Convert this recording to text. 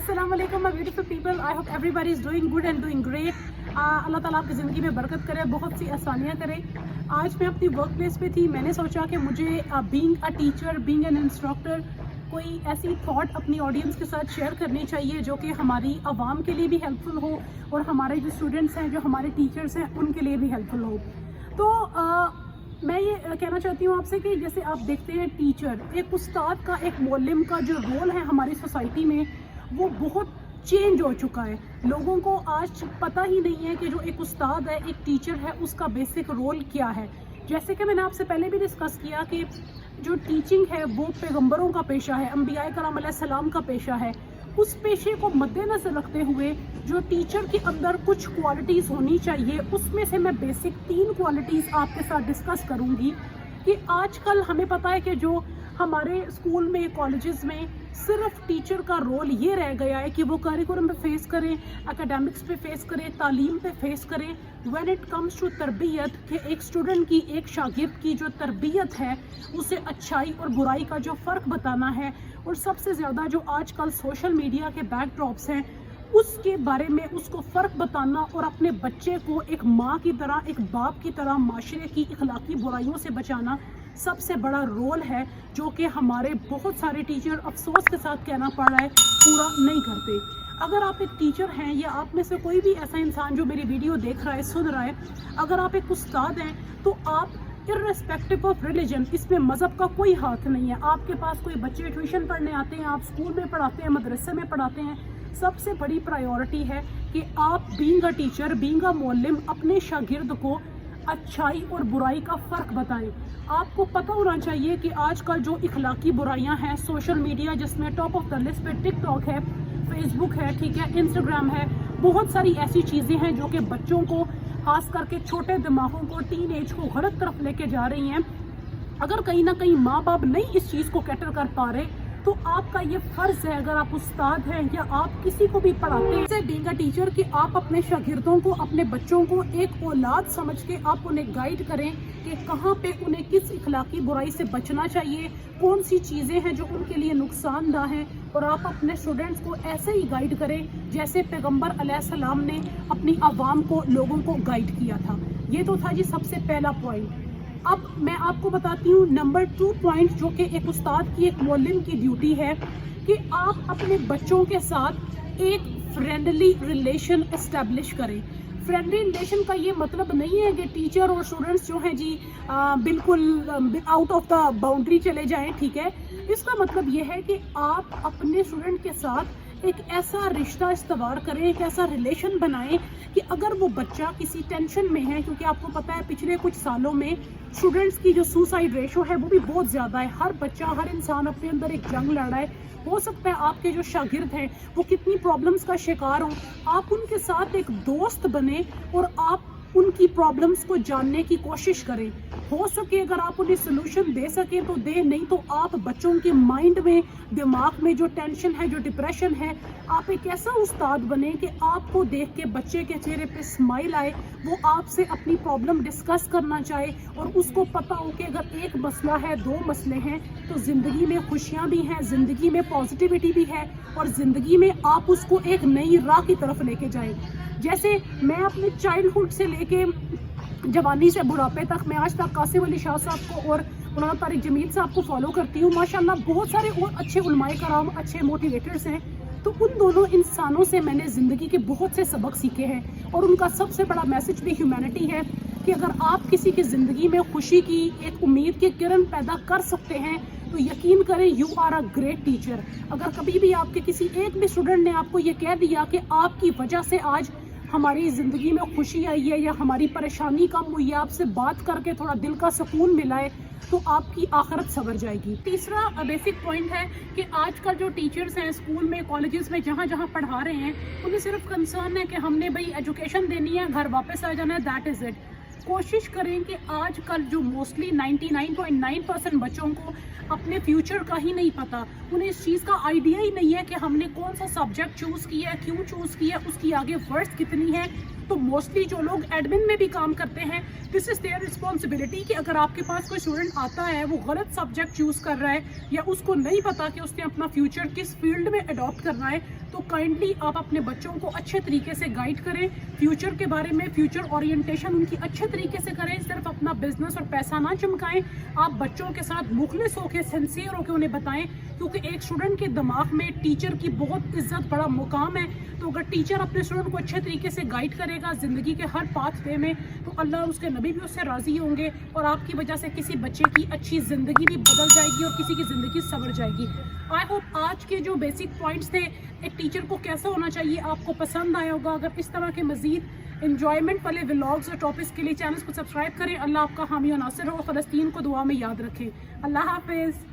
अस्सलाम वालेकुम my beautiful people, I hope everybody is doing good and doing great. अल्लाह ताला आपकी ज़िंदगी में बरकत करे, बहुत सी आसानियाँ करे। आज मैं अपनी वर्क प्लेस पे थी, मैंने सोचा कि मुझे being a teacher, being an instructor, कोई ऐसी थॉट अपनी ऑडियंस के साथ शेयर करनी चाहिए जो कि हमारी आवाम के लिए भी हेल्पफुल हो और हमारे जो स्टूडेंट्स हैं, जो हमारे टीचर्स हैं, उनके लिए भी हेल्पफुल हो। तो मैं ये कहना चाहती हूँ आपसे कि जैसे आप देखते हैं टीचर, एक उस्ताद का, एक मौलिम का जो रोल है हमारी सोसाइटी में, वो बहुत चेंज हो चुका है। लोगों को आज पता ही नहीं है कि जो एक उस्ताद है, एक टीचर है, उसका बेसिक रोल क्या है। जैसे कि मैंने आपसे पहले भी डिस्कस किया कि जो टीचिंग है वो पैगंबरों का पेशा है, अंबिया कराम अलैहिस्सलाम का पेशा है। उस पेशे को मद्देनजर रखते हुए जो टीचर के अंदर कुछ क्वालिटीज़ होनी चाहिए, उसमें से मैं बेसिक 3 क्वालिटीज़ आपके साथ डिस्कस करूंगी। कि आजकल हमें पता है कि जो हमारे स्कूल में, कॉलेजेस में सिर्फ टीचर का रोल ये रह गया है कि वो करिकुलम पे फेस करें, एकेडमिक्स पे फेस करें, तालीम पे फेस करें। व्हेन इट कम्स टू तरबियत, कि एक स्टूडेंट की, एक शागिर्द की जो तरबियत है, उसे अच्छाई और बुराई का जो फ़र्क बताना है, और सबसे ज़्यादा जो आजकल सोशल मीडिया के बैकड्रॉप्स हैं उसके बारे में उसको फ़र्क बताना, और अपने बच्चे को एक माँ की तरह, एक बाप की तरह माशरे की इखलाकी बुराइयों से बचाना सबसे बड़ा रोल है, जो कि हमारे बहुत सारे टीचर, अफसोस के साथ कहना पड़ रहा है, पूरा नहीं करते। अगर आप एक टीचर हैं, या आप में से कोई भी ऐसा इंसान जो मेरी वीडियो देख रहा है, सुन रहा है, अगर आप एक उस्ताद हैं, तो आप इर्रेस्पेक्टिव ऑफ रिलीजन, इसमें मज़हब का कोई हाथ नहीं है। आपके पास कोई बच्चे ट्यूशन पढ़ने आते हैं, आप स्कूल में पढ़ाते हैं, मदरसे में पढ़ाते हैं, सबसे बड़ी प्रायोरिटी है कि आप being a teacher, being a मौलिम, अपने शागिर्द को अच्छाई और बुराई का फ़र्क बताएं। आपको पता होना चाहिए कि आजकल जो इखलाकी बुराइयां हैं, सोशल मीडिया जिसमें टॉप ऑफ द लिस्ट पे टिकटॉक है, फेसबुक है, ठीक है, इंस्टाग्राम है, बहुत सारी ऐसी चीज़ें हैं जो कि बच्चों को, खास करके छोटे दिमागों को, टीन एज को गलत तरफ लेके जा रही हैं। अगर कहीं ना कहीं माँ बाप नहीं इस चीज़ को कैटर कर पा रहे, तो आपका ये फ़र्ज़ है, अगर आप उस्ताद हैं या आप किसी को भी पढ़ाते हैं, बीइंग अ टीचर, कि आप अपने शागिर्दों को, अपने बच्चों को एक औलाद समझ के आप उन्हें गाइड करें कि कहाँ पे उन्हें किस इखलाकी बुराई से बचना चाहिए, कौन सी चीज़ें हैं जो उनके लिए नुकसानदा हैं, और आप अपने स्टूडेंट्स को ऐसे ही गाइड करें जैसे पैगंबर अलैहिस्सलाम ने अपनी आवाम को, लोगों को गाइड किया था। ये तो था जी सबसे पहला पॉइंट। अब मैं आपको बताती हूँ नंबर 2 पॉइंट, जो कि एक उस्ताद की, एक मौलिम की ड्यूटी है कि आप अपने बच्चों के साथ एक फ्रेंडली रिलेशन एस्टेब्लिश करें। फ्रेंडली रिलेशन का ये मतलब नहीं है कि टीचर और स्टूडेंट्स जो हैं जी बिल्कुल आउट ऑफ द बाउंड्री चले जाएं, ठीक है। इसका मतलब ये है कि आप अपने स्टूडेंट के साथ एक ऐसा रिश्ता इस्तवार करें, एक ऐसा रिलेशन बनाएं कि अगर वो बच्चा किसी टेंशन में है, क्योंकि आपको पता है पिछले कुछ सालों में स्टूडेंट्स की जो सुसाइड रेशो है वो भी बहुत ज़्यादा है। हर बच्चा, हर इंसान अपने अंदर एक जंग लड़ रहा है। हो सकता है आपके जो शागिर्द हैं वो कितनी प्रॉब्लम्स का शिकार हों, आप उनके साथ एक दोस्त बने और आप उनकी प्रॉब्लम्स को जानने की कोशिश करें। हो सके अगर आप उन्हें सोल्यूशन दे सकें तो दें, नहीं तो आप बच्चों के माइंड में, दिमाग में जो टेंशन है, जो डिप्रेशन है, आप एक ऐसा उस्ताद बने कि आपको देख के बच्चे के चेहरे पे स्माइल आए, वो आपसे अपनी प्रॉब्लम डिस्कस करना चाहे, और उसको पता हो कि अगर एक मसला है, 2 मसले हैं, तो ज़िंदगी में खुशियाँ भी हैं, ज़िंदगी में पॉजिटिविटी भी है, और ज़िंदगी में आप उसको एक नई राह की तरफ लेके जाएं। जैसे मैं अपने चाइल्डहुड से लेके जवानी से बुढ़ापे तक, मैं आज तक कासिम अली शाह साहब को और मौलाना तारिक जमील साहब को फॉलो करती हूँ। माशाल्लाह बहुत सारे और अच्छे उलमाए कराम, अच्छे मोटिवेटर्स हैं। तो उन दोनों इंसानों से मैंने ज़िंदगी के बहुत से सबक सीखे हैं, और उनका सबसे बड़ा मैसेज भी ह्यूमैनिटी है कि अगर आप किसी की ज़िंदगी में खुशी की एक उम्मीद की किरण पैदा कर सकते हैं, तो यकीन करें you are a great teacher. अगर कभी भी आपके किसी एक भी स्टूडेंट ने आपको ये कह दिया कि आपकी वजह से आज हमारी ज़िंदगी में खुशी आई है, या हमारी परेशानी कम हुई है, आपसे बात करके थोड़ा दिल का सुकून मिला है, तो आपकी आखिरत संवर जाएगी। तीसरा बेसिक पॉइंट है कि आजकल जो टीचर्स हैं स्कूल में, कॉलेजेस में, जहाँ जहाँ पढ़ा रहे हैं, उन्हें सिर्फ कंसर्न है कि हमने भाई एजुकेशन देनी है, घर वापस आ जाना है, दैट इज़ इट। कोशिश करें कि आजकल जो मोस्टली 99.9% बच्चों को अपने फ्यूचर का ही नहीं पता, उन्हें इस चीज़ का आइडिया ही नहीं है कि हमने कौन सा सब्जेक्ट चूज़ किया है, क्यों चूज़ किया है, उसकी आगे वर्थ कितनी है। तो मोस्टली जो लोग एडमिन में भी काम करते हैं, दिस इज़ देयर रिस्पॉन्सिबिलिटी कि अगर आपके पास कोई स्टूडेंट आता है, वो गलत सब्जेक्ट चूज़ कर रहा है, या उसको नहीं पता कि उसने अपना फ्यूचर किस फील्ड में अडॉप्ट करना है, تو کائنڈلی آپ اپنے بچوں کو اچھے طریقے سے گائیڈ کریں، فیوچر کے بارے میں فیوچر اورینٹیشن ان کی اچھے طریقے سے کریں، صرف اپنا بزنس اور پیسہ نہ چمکائیں، آپ بچوں کے ساتھ مخلص ہو کے سنسیئر ہو کے انہیں بتائیں، کیونکہ ایک اسٹوڈنٹ کے دماغ میں ٹیچر کی بہت عزت بڑا مقام ہے، تو اگر ٹیچر اپنے اسٹوڈنٹ کو اچھے طریقے سے گائیڈ کرے گا زندگی کے ہر پاتھ وے میں، تو اللہ اور اس کے نبی بھی اس سے راضی ہوں گے، اور آپ کی وجہ سے کسی بچے کی اچھی زندگی بھی بدل جائے گی اور کسی کی زندگی سنور جائے گی۔ آئی ہوپ آج کے جو بیسک پوائنٹس تھے ایک ٹیچر کو کیسا ہونا چاہیے آپ کو پسند آیا ہوگا۔ اگر اس طرح کے مزید انجوائمنٹ والے ولاگز اور ٹاپکس کے لیے چینل کو سبسکرائب کریں۔ اللہ آپ کا حامی و ناصر ہو، فلسطین کو دعا میں یاد رکھیں۔ اللہ حافظ۔